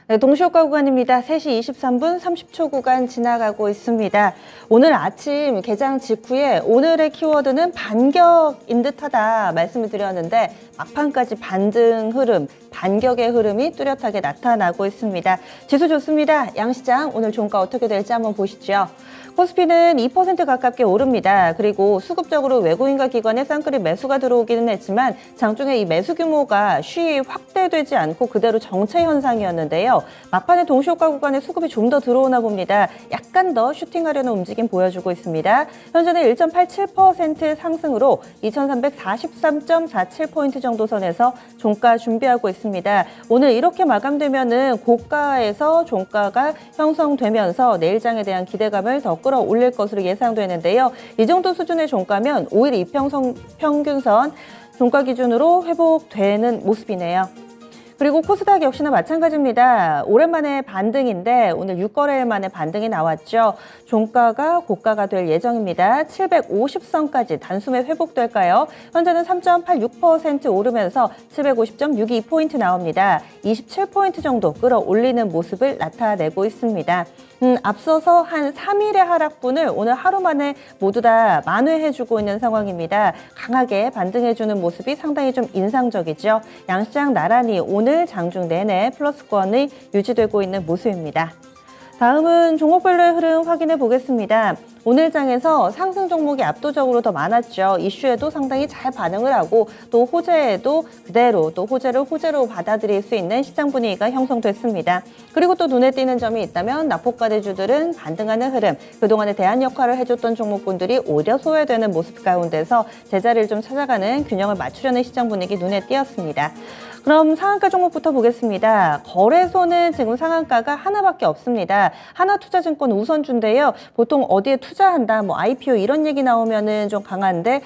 네, 동시효과 구간입니다. 3시 23분 30초 구간 지나가고 있습니다. 오늘 아침 개장 직후에 오늘의 키워드는 반격인 듯하다 말씀을 드렸는데 막판까지 반등 흐름, 반격의 흐름이 뚜렷하게 나타나고 있습니다. 지수 좋습니다. 양시장 오늘 종가 어떻게 될지 한번 보시죠. 코스피는 2% 가깝게 오릅니다. 그리고 수급적으로 외국인과 기관의 쌍끌이 매수가 들어오기는 했지만 장중에 이 매수 규모가 쉬이 확대되지 않고 그대로 정체 현상이었는데요. 막판에 동시효과 구간에 수급이 좀 더 들어오나 봅니다. 약간 더 슈팅하려는 움직임 보여주고 있습니다. 현재는 1.87% 상승으로 2343.47포인트 정도 선에서 종가 준비하고 있습니다. 오늘 이렇게 마감되면은 고가에서 종가가 형성되면서 내일장에 대한 기대감을 더 끌어올릴 것으로 예상되는데요. 이 정도 수준의 종가면 5일 이평균선 종가 기준으로 회복되는 모습이네요. 그리고 코스닥 역시나 마찬가지입니다. 오랜만에 반등인데 오늘 6거래일 만에 반등이 나왔죠. 종가가 고가가 될 예정입니다. 750선까지 단숨에 회복될까요? 현재는 3.86% 오르면서 750.62포인트 나옵니다. 27포인트 정도 끌어올리는 모습을 나타내고 있습니다. 앞서서 한 3일의 하락분을 오늘 하루 만에 모두 다 만회해주고 있는 상황입니다. 강하게 반등해주는 모습이 상당히 좀 인상적이죠. 양시장 나란히 오늘 장중 내내 플러스권이 유지되고 있는 모습입니다. 다음은 종목별로의 흐름 확인해 보겠습니다. 오늘 장에서 상승 종목이 압도적으로 더 많았죠. 이슈에도 상당히 잘 반응을 하고 또 호재에도 그대로 또 호재를 호재로 받아들일 수 있는 시장 분위기가 형성됐습니다. 그리고 또 눈에 띄는 점이 있다면 낙폭과대주들은 반등하는 흐름, 그동안에 대안 역할을 해줬던 종목군들이 오히려 소외되는 모습 가운데서 제자리를 좀 찾아가는 균형을 맞추려는 시장 분위기 눈에 띄었습니다. 그럼 상한가 종목부터 보겠습니다. 거래소는 지금 상한가가 하나밖에 없습니다. 하나투자증권 우선주인데요. 보통 어디에 투자한다, 뭐 IPO 이런 얘기 나오면은 좀 강한데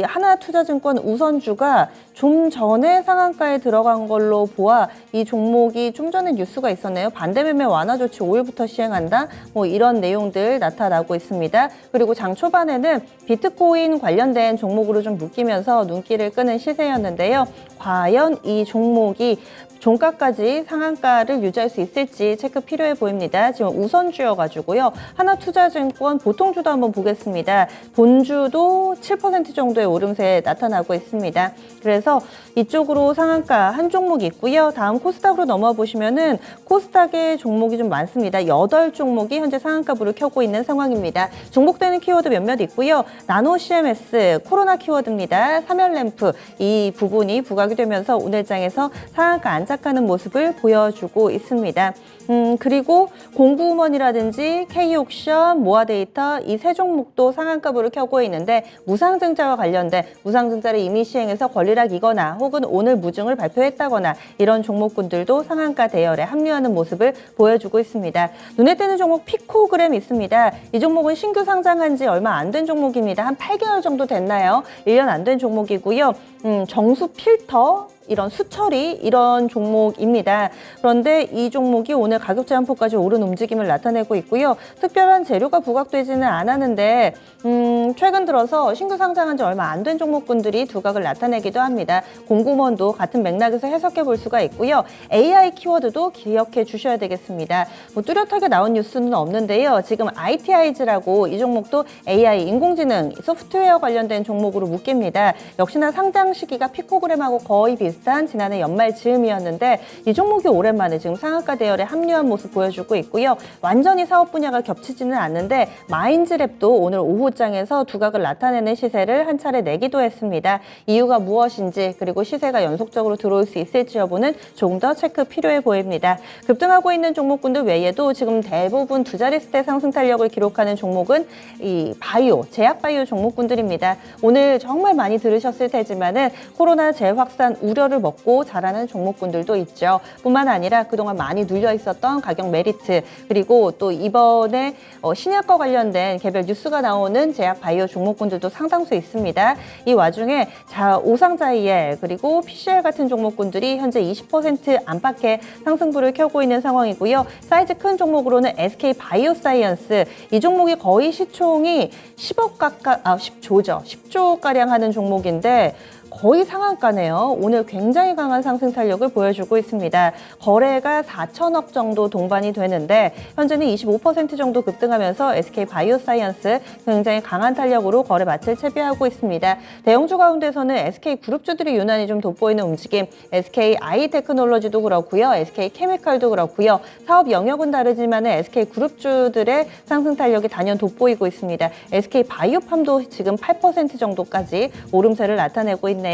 하나투자증권 우선주가 좀 전에 상한가에 들어간 걸로 보아 이 종목이 좀 전에 뉴스가 있었네요. 반대매매 완화 조치 5일부터 시행한다. 뭐 이런 내용들 나타나고 있습니다. 그리고 장 초반에는 비트코인 관련된 종목으로 좀 묶이면서 눈길을 끄는 시세였는데요. 과연 이 종목이 종가까지 상한가를 유지할 수 있을지 체크 필요해 보입니다. 지금 우선주여가지고요. 하나투자증권 보통주도 한번 보겠습니다. 본주도 7% 정도의 오름세 나타나고 있습니다. 그래서 이쪽으로 상한가 한 종목이 있고요. 다음 코스닥으로 넘어와 보시면은 코스닥의 종목이 좀 많습니다. 8종목이 현재 상한가 불을 켜고 있는 상황입니다. 중복되는 키워드 몇몇 있고요. 나노 CMS, 코로나 키워드입니다. 사면램프 이 부분이 부각이 되면서 오늘 장에서 상한가 안착하는 모습을 보여주고 있습니다. 그리고 공구먼이라든지 K옥션, 모아데이터 이 세 종목도 상한가 불을 켜고 있는데 무상증자와 관련된 무상증자를 이미 시행해서 권리락이거나 혹은 오늘 무증을 발표했다거나 이런 종목군들도 상한가 대열에 합류하는 모습을 보여주고 있습니다. 눈에 띄는 종목 피코그램 있습니다. 이 종목은 신규 상장한 지 얼마 안 된 종목입니다. 한 8개월 정도 됐나요? 1년 안 된 종목이고요. 정수 필터 이런 수처리 이런 종목입니다. 그런데 이 종목이 오늘 가격 제한폭까지 오른 움직임을 나타내고 있고요. 특별한 재료가 부각되지는 않았는데 최근 들어서 신규 상장한 지 얼마 안 된 종목군들이 두각을 나타내기도 합니다. 공구먼도 같은 맥락에서 해석해 볼 수가 있고요. AI 키워드도 기억해 주셔야 되겠습니다. 뭐 뚜렷하게 나온 뉴스는 없는데요. 지금 ITI즈라고 이 종목도 AI 인공지능 소프트웨어 관련된 종목으로 묶입니다. 역시나 상장 시기가 피코그램하고 거의 비슷한 지난해 연말 즈음이었는데 이 종목이 오랜만에 지금 상한가 대열에 합류한 모습 보여주고 있고요. 완전히 사업 분야가 겹치지는 않는데 마인즈랩도 오늘 오후장에서 두각을 나타내는 시세를 한 차례 내기도 했습니다. 이유가 무엇인지 그리고 시세가 연속적으로 들어올 수 있을지 여부는 조금 더 체크 필요해 보입니다. 급등하고 있는 종목군들 외에도 지금 대부분 두 자릿수대 상승 탄력을 기록하는 종목은 이 바이오, 제약바이오 종목군들입니다. 오늘 정말 많이 들으셨을 테지만은 코로나 재확산 우려를 먹고 자라는 종목군들도 있죠. 뿐만 아니라 그동안 많이 눌려 있었던 가격 메리트 그리고 또 이번에 신약과 관련된 개별 뉴스가 나오는 제약 바이오 종목군들도 상당수 있습니다. 이 와중에 오상자이엘 그리고 PCL 같은 종목군들이 현재 20% 안팎의 상승부를 켜고 있는 상황이고요. 사이즈 큰 종목으로는 SK 바이오사이언스 이 종목이 거의 시총이 10억 가까이 10조죠. 10조 가량 하는 종목인데 거의 상한가네요. 오늘 굉장히 강한 상승 탄력을 보여주고 있습니다. 거래가 4천억 정도 동반이 되는데 현재는 25% 정도 급등하면서 SK바이오사이언스 굉장히 강한 탄력으로 거래 마칠 채비하고 있습니다. 대형주 가운데서는 SK그룹주들이 유난히 좀 돋보이는 움직임, SK아이테크놀로지도 그렇고요. SK케미칼도 그렇고요. 사업 영역은 다르지만 SK그룹주들의 상승 탄력이 단연 돋보이고 있습니다. SK바이오팜도 지금 8% 정도까지 오름세를 나타내고 있네요.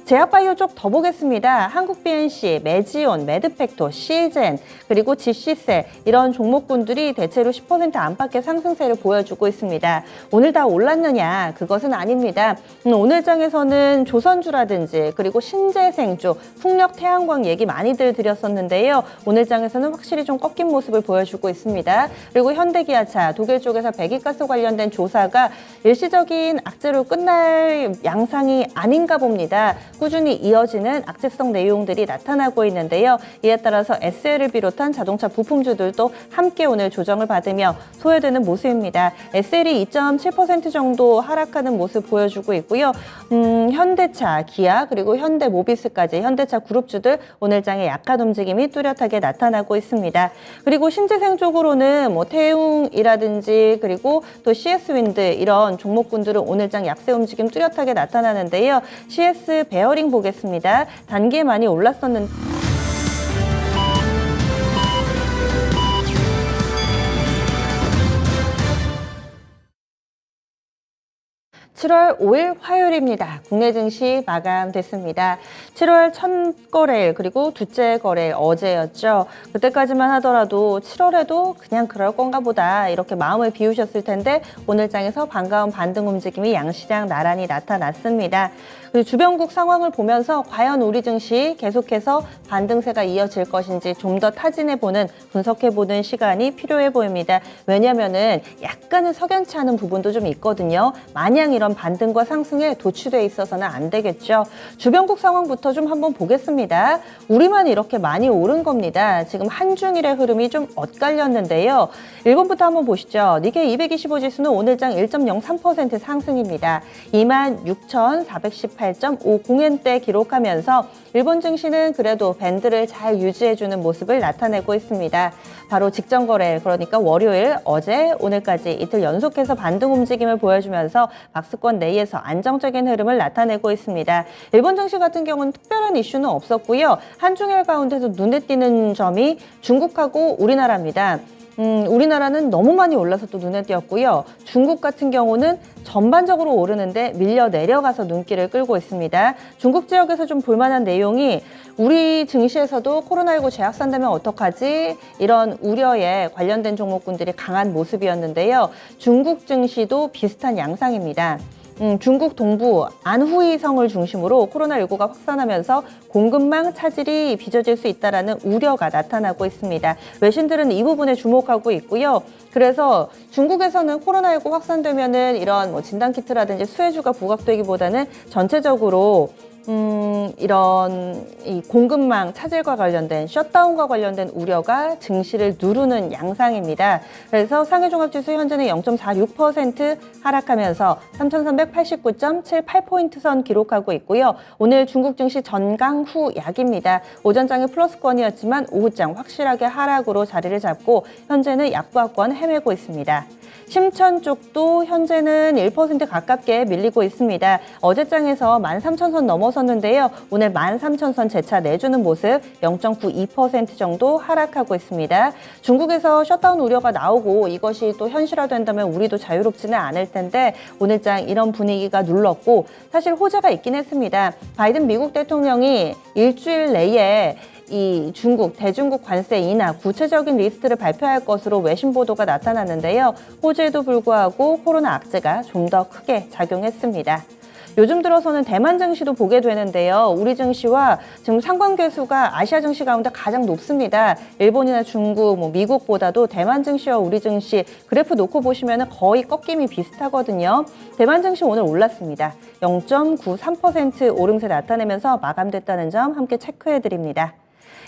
제약바이오 쪽 더 보겠습니다. 한국BNC, 메지온, 매드팩토, 시젠, 그리고 GC셀 이런 종목군들이 대체로 10% 안팎의 상승세를 보여주고 있습니다. 오늘 다 올랐느냐? 그것은 아닙니다. 오늘 장에서는 조선주라든지 그리고 신재생주, 풍력태양광 얘기 많이들 드렸었는데요. 오늘 장에서는 확실히 좀 꺾인 모습을 보여주고 있습니다. 그리고 현대기아차, 독일 쪽에서 배기가스 관련된 조사가 일시적인 악재로 끝날 양상이 아닌가 봅니다. 꾸준히 이어지는 악재성 내용들이 나타나고 있는데요. 이에 따라서 SL을 비롯한 자동차 부품주들도 함께 오늘 조정을 받으며 소외되는 모습입니다. SL이 2.7% 정도 하락하는 모습 보여주고 있고요. 현대차, 기아 그리고 현대모비스까지 현대차 그룹주들 오늘 장에 약한 움직임이 뚜렷하게 나타나고 있습니다. 그리고 신재생 쪽으로는 뭐 태웅이라든지 그리고 또 CS윈드 이런 종목군들은 오늘 장 약세 움직임 뚜렷하게 나타나는데요. CS 베어링 보겠습니다. 단계 많이 올랐었는데 7월 5일 화요일입니다. 국내 증시 마감됐습니다. 7월 첫 거래일 그리고 둘째 거래일 어제였죠. 그때까지만 하더라도 7월에도 그냥 그럴 건가 보다 이렇게 마음을 비우셨을 텐데 오늘 장에서 반가운 반등 움직임이 양시장 나란히 나타났습니다. 그리고 주변국 상황을 보면서 과연 우리 증시 계속해서 반등세가 이어질 것인지 좀 더 타진해보는 분석해보는 시간이 필요해 보입니다. 왜냐하면은 약간은 석연치 않은 부분도 좀 있거든요. 마냥 이런 반등과 상승에 도취돼 있어서는 안 되겠죠. 주변국 상황부터 좀 한번 보겠습니다. 우리만 이렇게 많이 오른 겁니다. 지금 한중일의 흐름이 좀 엇갈렸는데요. 일본부터 한번 보시죠. 니케이 225 지수는 오늘장 1.03% 상승입니다. 26,418.50엔대 기록하면서 일본 증시는 그래도 밴드를 잘 유지해주는 모습을 나타내고 있습니다. 바로 직전 거래, 그러니까 월요일, 어제, 오늘까지 이틀 연속해서 반등 움직임을 보여주면서 박스권 내에서 안정적인 흐름을 나타내고 있습니다. 일본 증시 같은 경우는 특별한 이슈는 없었고요. 한중일 가운데서 눈에 띄는 점이 중국하고 우리나라입니다. 우리나라는 너무 많이 올라서 또 눈에 띄었고요. 중국 같은 경우는 전반적으로 오르는데 밀려 내려가서 눈길을 끌고 있습니다. 중국 지역에서 좀 볼만한 내용이 우리 증시에서도 코로나19 재확산되면 어떡하지? 이런 우려에 관련된 종목군들이 강한 모습이었는데요. 중국 증시도 비슷한 양상입니다. 중국 동부 안후이성을 중심으로 코로나19가 확산하면서 공급망 차질이 빚어질 수 있다는 우려가 나타나고 있습니다. 외신들은 이 부분에 주목하고 있고요. 그래서 중국에서는 코로나19 확산되면은 이런 뭐 진단키트라든지 수혜주가 부각되기보다는 전체적으로 이런 이 공급망 차질과 관련된 셧다운과 관련된 우려가 증시를 누르는 양상입니다. 그래서 상해종합지수 현재는 0.46% 하락하면서 3,389.78포인트 선 기록하고 있고요. 오늘 중국 증시 전강 후 약입니다. 오전장이 플러스권이었지만 오후장 확실하게 하락으로 자리를 잡고 현재는 약보합권 헤매고 있습니다. 심천 쪽도 현재는 1% 가깝게 밀리고 있습니다. 어제장에서 13,000선 넘어섰는데요. 오늘 13,000선 재차 내주는 모습 0.92% 정도 하락하고 있습니다. 중국에서 셧다운 우려가 나오고 이것이 또 현실화된다면 우리도 자유롭지는 않을 텐데 오늘장 이런 분위기가 눌렀고 사실 호재가 있긴 했습니다. 바이든 미국 대통령이 일주일 내에 이 대중국 관세 인하 구체적인 리스트를 발표할 것으로 외신 보도가 나타났는데요. 호재에도 불구하고 코로나 악재가 좀 더 크게 작용했습니다. 요즘 들어서는 대만 증시도 보게 되는데요. 우리 증시와 지금 상관계수가 아시아 증시 가운데 가장 높습니다. 일본이나 중국, 미국보다도 대만 증시와 우리 증시 그래프 놓고 보시면 거의 꺾임이 비슷하거든요. 대만 증시 오늘 올랐습니다. 0.93% 오름세 나타내면서 마감됐다는 점 함께 체크해 드립니다.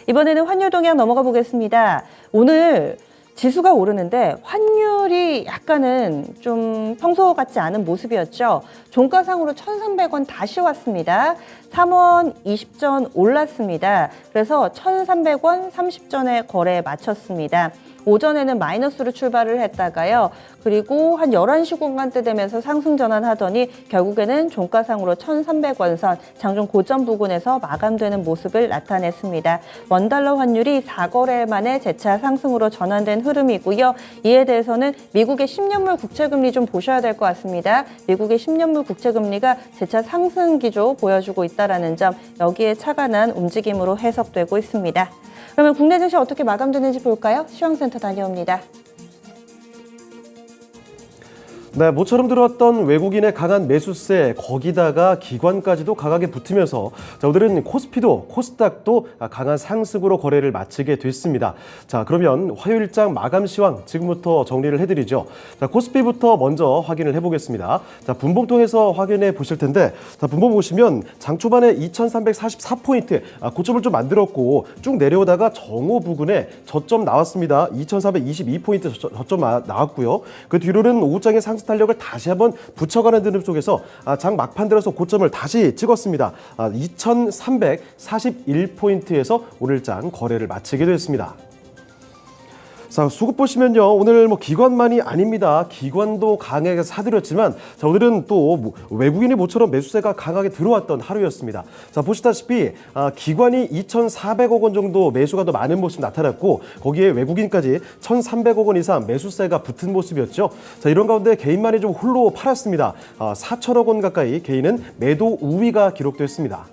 이번에는 환율 동향 넘어가 보겠습니다. 오늘 지수가 오르는데 환율이 약간은 좀 평소 같지 않은 모습이었죠. 종가상으로 1,300원 다시 왔습니다. 3원 20전 올랐습니다. 그래서 1,300원 30전에 거래에 마쳤습니다. 오전에는 마이너스로 출발을 했다가요. 그리고 한 11시 구간대 되면서 상승 전환하더니 결국에는 종가상으로 1,300원 선 장중 고점 부근에서 마감되는 모습을 나타냈습니다. 원달러 환율이 4거래 만에 재차 상승으로 전환된 흐름이고요. 이에 대해서는 미국의 10년물 국채금리 좀 보셔야 될 것 같습니다. 미국의 10년물 국채금리가 재차 상승 기조 보여주고 있다는 점, 여기에 착안한 움직임으로 해석되고 있습니다. 그러면 국내 증시 어떻게 마감되는지 볼까요? 시황센터 다녀옵니다. 네, 모처럼 들어왔던 외국인의 강한 매수세, 거기다가 기관까지도 강하게 붙으면서 오늘은 코스피도 코스닥도 강한 상승으로 거래를 마치게 됐습니다. 자, 그러면 화요일장 마감 시황 지금부터 정리를 해드리죠. 자, 코스피부터 먼저 확인을 해보겠습니다. 자, 분봉통해서 확인해 보실 텐데, 자, 분봉 보시면 장 초반에 2,344포인트 고점을 좀 만들었고 쭉 내려오다가 정오 부근에 저점 나왔습니다. 2,422포인트 저점 나왔고요. 그 뒤로는 오후장에 상승 탄력을 다시 한번 붙여가는 흐름 속에서 장 막판 들어서 고점을 다시 찍었습니다. 2,341포인트에서 오늘장 거래를 마치게 됐습니다. 자, 수급 보시면요, 오늘 기관만이 아닙니다. 기관도 강하게 사들였지만, 자, 오늘은 또 외국인이 모처럼 매수세가 강하게 들어왔던 하루였습니다. 자, 보시다시피 기관이 2,400억 원 정도 매수가 더 많은 모습 나타났고, 거기에 외국인까지 1,300억 원 이상 매수세가 붙은 모습이었죠. 자, 이런 가운데 개인만이 좀 홀로 팔았습니다. 4천억 원 가까이 개인은 매도 우위가 기록됐습니다.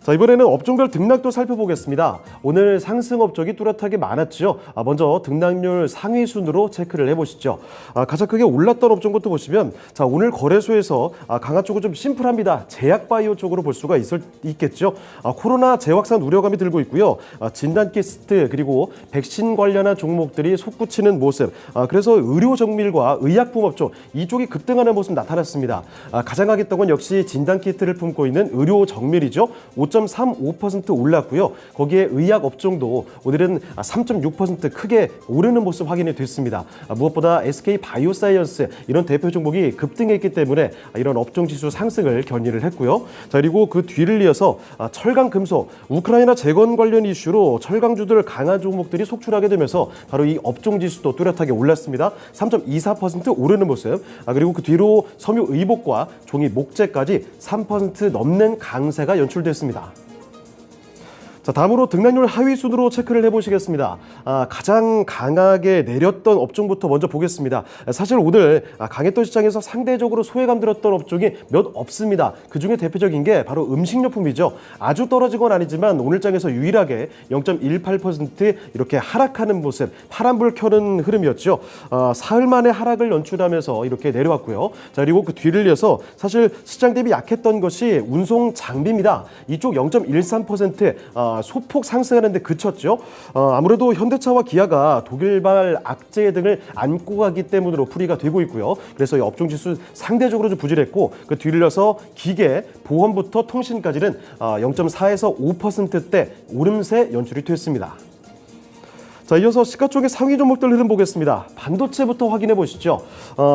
자, 이번에는 업종별 등락도 살펴보겠습니다. 오늘 상승 업종이 뚜렷하게 많았죠. 먼저 등락률 상위 순으로 체크를 해보시죠. 가장 크게 올랐던 업종부터 보시면, 자, 오늘 거래소에서 강한 쪽은 좀 심플합니다. 제약바이오 쪽으로 볼 수가 있겠죠. 코로나 재확산 우려감이 들고 있고요. 진단키트 그리고 백신 관련한 종목들이 솟구치는 모습. 그래서 의료정밀과 의약품 업종 이쪽이 급등하는 모습 나타났습니다. 가장 강했던 건 역시 진단키트를 품고 있는 의료정밀이죠. 5.35% 올랐고요. 거기에 의약 업종도 오늘은 3.6% 크게 오르는 모습 확인이 됐습니다. 무엇보다 SK 바이오사이언스 이런 대표 종목이 급등했기 때문에 이런 업종 지수 상승을 견인을 했고요. 자, 그리고 그 뒤를 이어서 철강 금속, 우크라이나 재건 관련 이슈로 철강주들 강한 종목들이 속출하게 되면서 바로 이 업종 지수도 뚜렷하게 올랐습니다. 3.24% 오르는 모습. 그리고 그 뒤로 섬유 의복과 종이 목재까지 3% 넘는 강세가 연출됐습니다. 자, 다음으로 등락률 하위 순으로 체크를 해보시겠습니다. 가장 강하게 내렸던 업종부터 먼저 보겠습니다. 사실 오늘 강했던 시장에서 상대적으로 소외감 들었던 업종이 몇 없습니다. 그중에 대표적인 게 바로 음식료품이죠. 아주 떨어진 건 아니지만 오늘장에서 유일하게 0.18% 이렇게 하락하는 모습, 파란불 켜는 흐름이었죠. 사흘 만에 하락을 연출하면서 이렇게 내려왔고요. 자, 그리고 그 뒤를 이어서 사실 시장 대비 약했던 것이 운송 장비입니다. 이쪽 0.13% 소폭 상승하는 데 그쳤죠. 아무래도 현대차와 기아가 독일발 악재 등을 안고 가기 때문으로 풀이가 되고 있고요. 그래서 이 업종지수 상대적으로 좀 부진했고, 그 뒤를 이어서 기계, 보험부터 통신까지는 0.4에서 5%대 오름세 연출이 됐습니다. 자, 이어서 시가 쪽의 상위 종목들 흐름 보겠습니다. 반도체부터 확인해 보시죠.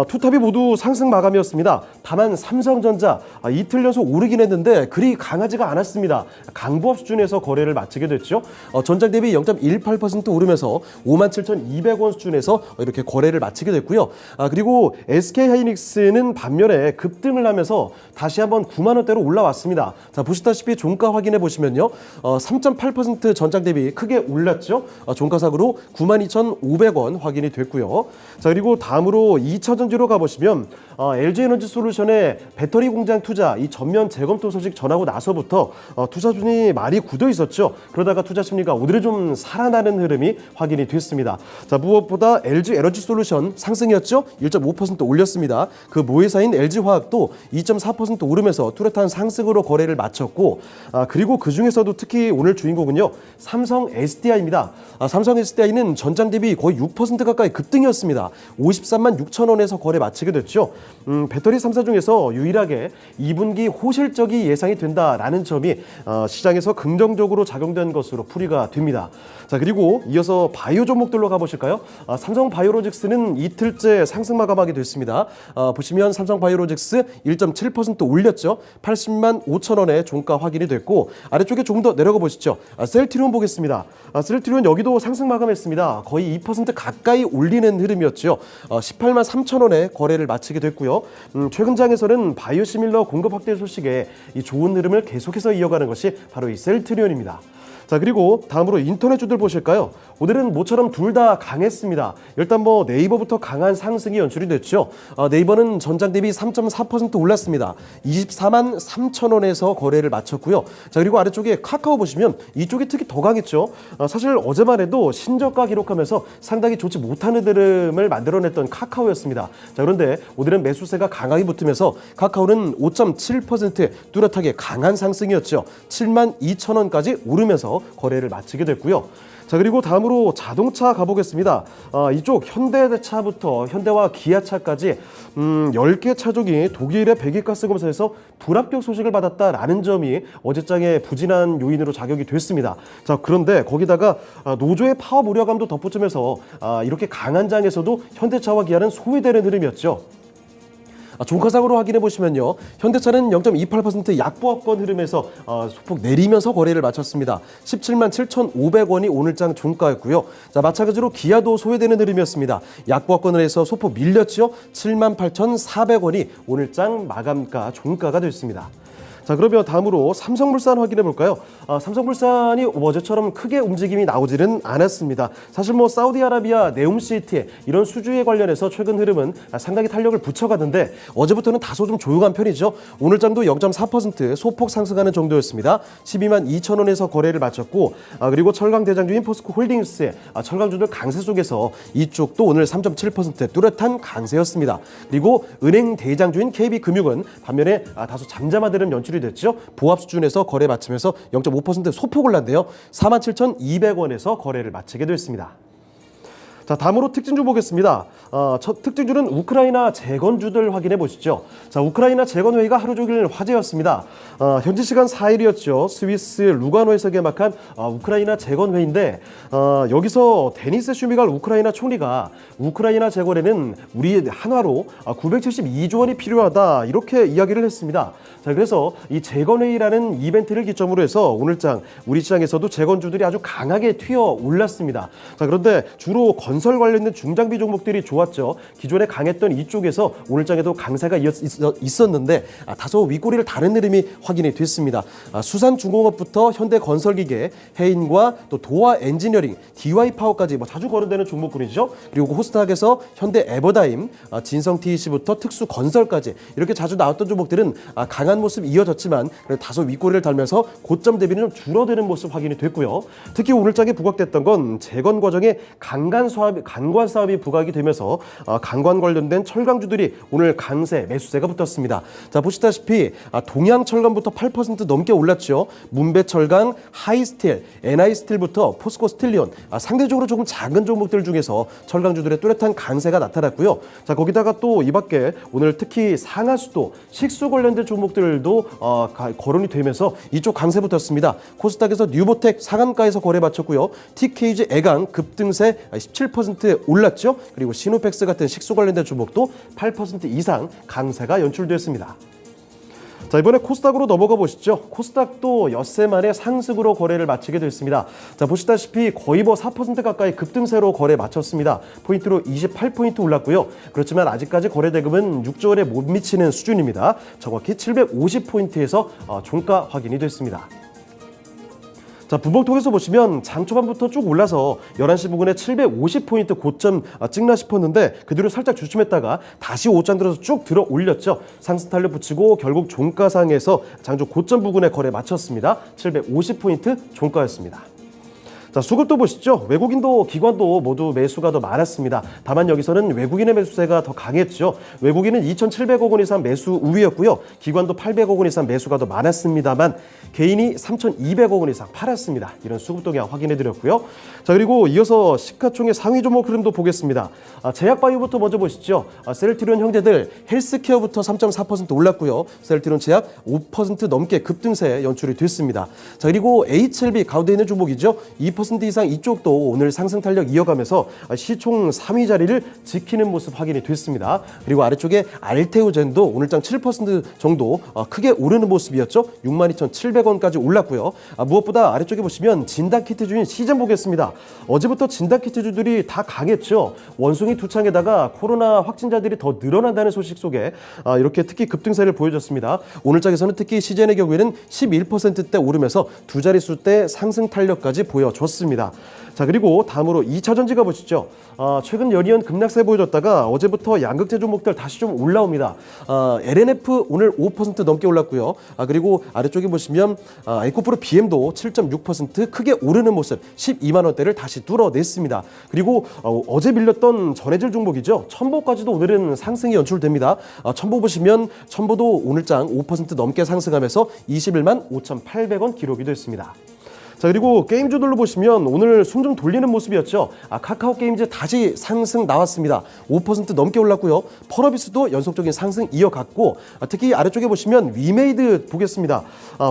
투탑이 모두 상승 마감이었습니다. 다만 삼성전자 이틀 연속 오르긴 했는데 그리 강하지가 않았습니다. 강보합 수준에서 거래를 마치게 됐죠. 전장 대비 0.18% 오르면서 57,200원 수준에서 이렇게 거래를 마치게 됐고요. 그리고 SK하이닉스는 반면에 급등을 하면서 다시 한번 9만 원대로 올라왔습니다. 자, 보시다시피 종가 확인해 보시면요. 3.8% 전장 대비 크게 올랐죠. 종가상으로 92,500원 확인이 됐고요. 자, 그리고 다음으로 2차전지로 가보시면 LG에너지솔루션의 배터리 공장 투자 이 전면 재검토 소식 전하고 나서부터 투자순이 많이 굳어 있었죠. 그러다가 투자 심리가 오늘은 좀 살아나는 흐름이 확인이 됐습니다. 자, 무엇보다 LG에너지솔루션 상승이었죠. 1.5% 올렸습니다. 그 모회사인 LG화학도 2.4% 오르면서 뚜렷한 상승으로 거래를 마쳤고, 그리고 그 중에서도 특히 오늘 주인공은요, 삼성 SDI입니다. 삼성 SDI는 전장 대비 거의 6% 가까이 급등이었습니다. 53만 6천 원에서 거래 마치게 됐죠. 배터리 3사 중에서 유일하게 2분기 호실적이 예상이 된다라는 점이 시장에서 긍정적으로 작용된 것으로 풀이가 됩니다. 자, 그리고 이어서 바이오 종목들로 가보실까요? 삼성 바이오로직스는 이틀째 상승 마감하게 됐습니다. 보시면 삼성 바이오로직스 1.7% 올렸죠. 80만 5천 원에 종가 확인이 됐고, 아래쪽에 조금 더 내려가 보시죠. 셀트리온 보겠습니다. 셀트리온 여기도 상승 마감했습니다. 거의 2% 가까이 올리는 흐름이었죠. 18만 3천 원에 거래를 마치게 됐고요. 최근 장에서는 바이오시밀러 공급 확대 소식에 이 좋은 흐름을 계속해서 이어가는 것이 바로 이 셀트리온입니다. 자, 그리고 다음으로 인터넷주들 보실까요? 오늘은 모처럼 둘 다 강했습니다. 일단 네이버부터 강한 상승이 연출이 됐죠. 네이버는 전장 대비 3.4% 올랐습니다. 24만 3천 원에서 거래를 마쳤고요. 자, 그리고 아래쪽에 카카오 보시면 이쪽이 특히 더 강했죠. 사실 어제만 해도 신저가 기록하면서 상당히 좋지 못한 흐름을 만들어냈던 카카오였습니다. 자, 그런데 오늘은 매수세가 강하게 붙으면서 카카오는 5.7% 뚜렷하게 강한 상승이었죠. 7만 2천 원까지 오르면서 거래를 마치게 됐고요. 자, 그리고 다음으로 자동차 가보겠습니다. 이쪽 현대차부터 현대와 기아차까지 10개 차종이 독일의 배기가스 검사에서 불합격 소식을 받았다라는 점이 어제장의 부진한 요인으로 작용이 됐습니다. 자, 그런데 거기다가 노조의 파업 우려감도 덧붙이면서 이렇게 강한 장에서도 현대차와 기아는 소외되는 흐름이었죠. 종가상으로 확인해 보시면요, 현대차는 0.28% 약보합권 흐름에서 소폭 내리면서 거래를 마쳤습니다. 17만 7,500원이 오늘장 종가였고요. 자, 마찬가지로 기아도 소외되는 흐름이었습니다. 약보합권을 해서 소폭 밀렸죠. 7만 8,400원이 오늘장 마감가 종가가 됐습니다. 자, 그러면 다음으로 삼성물산 확인해 볼까요? 삼성물산이 어제처럼 크게 움직임이 나오지는 않았습니다. 사실 사우디아라비아 네옴시티 이런 수주에 관련해서 최근 흐름은 상당히 탄력을 붙여가는데 어제부터는 다소 좀 조용한 편이죠. 오늘장도 0.4% 소폭 상승하는 정도였습니다. 12만 2천 원에서 거래를 마쳤고, 그리고 철강 대장주인 포스코 홀딩스의 철강주들 강세 속에서 이쪽도 오늘 3.7% 뚜렷한 강세였습니다. 그리고 은행 대장주인 KB금융은 반면에 다소 잠잠하다는 연출이 됐죠. 보합 수준에서 거래 마치면서 0.5% 소폭 올랐는데요. 47,200원에서 거래를 마치게 됐습니다. 자, 다음으로 특징주 보겠습니다. 첫 특징주는 우크라이나 재건주들 확인해 보시죠. 자, 우크라이나 재건회의가 하루 종일 화제였습니다. 현지 시간 4일이었죠. 스위스 루가노에서 개막한 우크라이나 재건회의인데, 여기서 데니스 슈미갈 우크라이나 총리가 우크라이나 재건에는 우리 한화로 972조 원이 필요하다 이렇게 이야기를 했습니다. 자, 그래서 이 재건회의라는 이벤트를 기점으로 해서 오늘장 우리 시장에서도 재건주들이 아주 강하게 튀어 올랐습니다. 자, 그런데 주로 건설 관련된 중장비 종목들이 좋았죠. 기존에 강했던 이쪽에서 오늘장에도 강세가 있었는데 다소 윗꼬리를 다른 흐름이 확인이 됐습니다. 수산중공업부터 현대건설기계, 해인과 또 도화 엔지니어링, DY파워까지 자주 거론되는 종목군이죠. 그리고 코스닥에서 현대 에버다임, 진성 TEC부터 특수건설까지 이렇게 자주 나왔던 종목들은 강한 모습 이어졌지만 다소 윗꼬리를 달면서 고점 대비는 좀 줄어드는 모습 확인이 됐고요. 특히 오늘장에 부각됐던 건 재건 과정에 간관 사업이 부각이 되면서 간관 관련된 철강주들이 오늘 강세, 매수세가 붙었습니다. 자, 보시다시피 동양철강부터 8% 넘게 올랐죠. 문배철강, 하이스틸, NI스틸부터 포스코 스틸리온, 상대적으로 조금 작은 종목들 중에서 철강주들의 뚜렷한 강세가 나타났고요. 자, 거기다가 또 이 밖에 오늘 특히 상하수도, 식수 관련된 종목들도 거론이 되면서 이쪽 강세 붙었습니다. 코스닥에서 뉴보텍 상한가에서 거래 마쳤고요. TKG 애강 급등세 17% 올랐죠. 그리고 시노펙스 같은 식수 관련된 종목도 8% 이상 강세가 연출됐습니다. 자, 이번에 코스닥으로 넘어가 보시죠. 코스닥도 엿새 만에 상승으로 거래를 마치게 됐습니다. 자, 보시다시피 거의 4% 가까이 급등세로 거래 마쳤습니다. 포인트로 28포인트 올랐고요. 그렇지만 아직까지 거래 대금은 6조 원에 못 미치는 수준입니다. 정확히 750포인트에서 종가 확인이 됐습니다. 자, 분봉통에서 보시면 장 초반부터 쭉 올라서 11시 부근에 750포인트 고점 찍나 싶었는데 그 뒤로 살짝 주춤했다가 다시 오장 들어서 쭉 들어 올렸죠. 상승 탄력 붙이고 결국 종가상에서 장중 고점 부근에 거래 마쳤습니다. 750포인트 종가였습니다. 자, 수급도 보시죠. 외국인도 기관도 모두 매수가 더 많았습니다. 다만 여기서는 외국인의 매수세가 더 강했죠. 외국인은 2,700억 원 이상 매수 우위였고요. 기관도 800억 원 이상 매수가 더 많았습니다만 개인이 3,200억 원 이상 팔았습니다. 이런 수급 동향 확인해 드렸고요. 자, 그리고 이어서 시가총액 상위 종목 흐름도 보겠습니다. 제약바이오부터 먼저 보시죠. 셀트리온 형제들 헬스케어부터 3.4% 올랐고요. 셀트리온 제약 5% 넘게 급등세 연출이 됐습니다. 자, 그리고 HLB 가운데 있는 종목이죠. 2% 이상 이쪽도 오늘 상승 탄력 이어가면서 시총 3위 자리를 지키는 모습 확인이 됐습니다. 그리고 아래쪽에 알테오젠도 오늘장 7% 정도 크게 오르는 모습이었죠. 62,700원까지 올랐고요. 무엇보다 아래쪽에 보시면 진단키트주인 시즌 보겠습니다. 어제부터 진단키트주들이 다 강했죠. 원숭이 두창에다가 코로나 확진자들이 더 늘어난다는 소식 속에 이렇게 특히 급등세를 보여줬습니다. 오늘장에서는 특히 시즌의 경우에는 11%대 오르면서 두 자릿수대 상승 탄력까지 보여줬습니다. 자, 그리고 다음으로 2차전지 가보시죠. 최근 연이은 급락세 보여줬다가 어제부터 양극재 종목들 다시 좀 올라옵니다. LNF 오늘 5% 넘게 올랐고요. 그리고 아래쪽에 보시면 에코프로 BM도 7.6% 크게 오르는 모습 12만 원대를 다시 뚫어냈습니다. 그리고 어제 밀렸던 전해질 종목이죠. 첨보까지도 오늘은 상승이 연출됩니다. 첨보 보시면 첨보도 오늘장 5% 넘게 상승하면서 21만 5,800원 기록이 됐습니다. 자, 그리고 게임주들로 보시면 오늘 숨 좀 돌리는 모습이었죠. 카카오 게임즈 다시 상승 나왔습니다. 5% 넘게 올랐고요. 펄어비스도 연속적인 상승 이어갔고 특히 아래쪽에 보시면 위메이드 보겠습니다.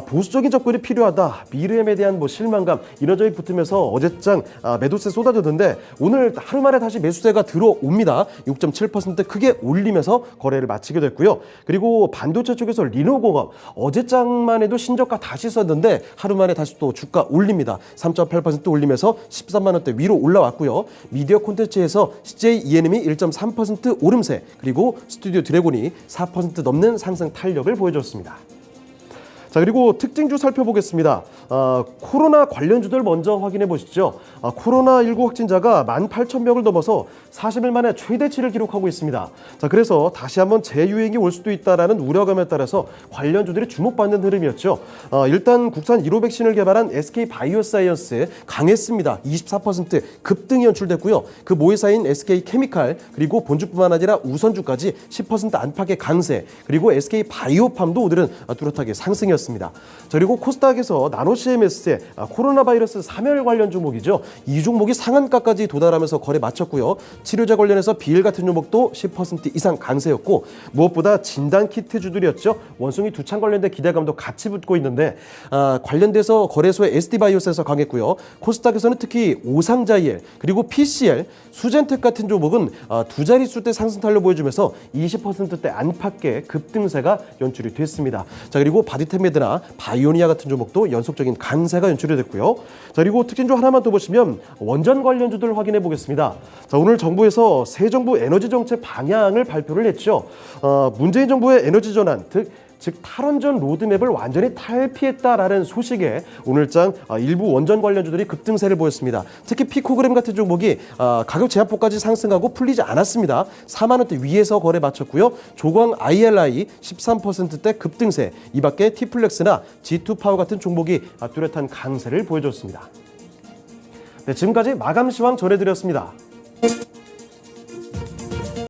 보수적인 접근이 필요하다. 미르엠에 대한 실망감 이런 점이 붙으면서 어제장 매도세 쏟아졌는데 오늘 하루 만에 다시 매수세가 들어옵니다. 6.7% 크게 올리면서 거래를 마치게 됐고요. 그리고 반도체 쪽에서 리노공업 어제장만 해도 신저가 다시 썼는데 하루 만에 다시 또 주가 올립니다. 3.8% 올리면서 13만 원대 위로 올라왔고요. 미디어 콘텐츠에서 CJ ENM이 1.3% 오름세, 그리고 스튜디오 드래곤이 4% 넘는 상승 탄력을 보여줬습니다. 자, 그리고 특징주 살펴보겠습니다. 코로나 관련주들 먼저 확인해 보시죠. 코로나19 확진자가 18,000명을 넘어서 40일 만에 최대치를 기록하고 있습니다. 자, 그래서 다시 한번 재유행이 올 수도 있다라는 우려감에 따라서 관련주들이 주목받는 흐름이었죠. 일단 국산 1호 백신을 개발한 SK 바이오사이언스 강했습니다. 24% 급등이 연출됐고요. 그 모회사인 SK 케미칼 그리고 본주뿐만 아니라 우선주까지 10% 안팎의 강세, 그리고 SK 바이오팜도 오늘은 뚜렷하게 상승이었습니다. 자, 그리고 코스닥에서 나노 CMS의 코로나 바이러스 사멸 관련 종목이죠. 이 종목이 상한가까지 도달하면서 거래 마쳤고요. 치료제 관련해서 비일 같은 종목도 10% 이상 강세였고 무엇보다 진단키트주들이었죠. 원숭이 두창 관련된 기대감도 같이 붙고 있는데 관련돼서 거래소의 SD바이오스에서 강했고요. 코스닥에서는 특히 오상자이엘 그리고 PCL, 수젠텍 같은 종목은 두 자릿수대 상승 탄력 보여주면서 20%대 안팎의 급등세가 연출이 됐습니다. 자, 그리고 바디템 나 바이오니아 같은 종목도 연속적인 강세가 연출이 됐고요. 자, 그리고 특징주 하나만 더 보시면 원전 관련주들 확인해 보겠습니다. 자, 오늘 정부에서 새 정부 에너지 정책 방향을 발표를 했죠. 문재인 정부의 에너지 전환, 즉 탈원전 로드맵을 완전히 탈피했다라는 소식에 오늘장 일부 원전 관련주들이 급등세를 보였습니다. 특히 피코그램 같은 종목이 가격 제한폭까지 상승하고 풀리지 않았습니다. 4만 원대 위에서 거래 마쳤고요. 조광 ILI 13%대 급등세, 이 밖에 T플렉스나 G2파워 같은 종목이 뚜렷한 강세를 보여줬습니다. 네, 지금까지 마감시황 전해드렸습니다.